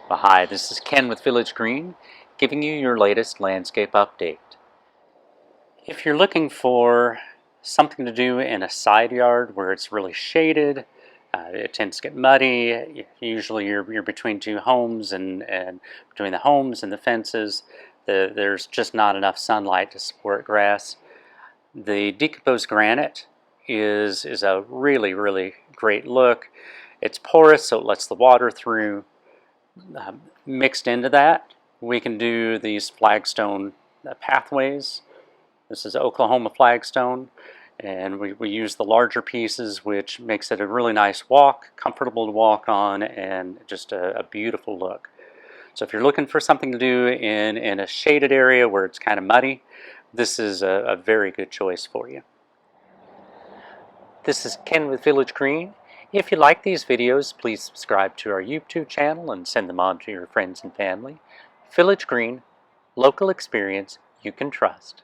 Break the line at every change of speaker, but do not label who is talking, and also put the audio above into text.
Well, hi, this is Ken with Village Green, giving you your latest landscape update. If you're looking for something to do in a side yard where it's really shaded, it tends to get muddy. Usually you're between two homes and between the homes and the fences, there's just not enough sunlight to support grass. The decomposed granite is a really great look. It's porous, so it lets the water through. Mixed into that, we can do these flagstone pathways. This is Oklahoma flagstone, and we use the larger pieces, which makes it a really nice walk, comfortable to walk on, and just a beautiful look. So if you're looking for something to do in a shaded area where it's kind of muddy, this is a very good choice for you. This is Ken with Village Green. If you like these videos, please subscribe to our YouTube channel and send them on to your friends and family. Village Green, local experience you can trust.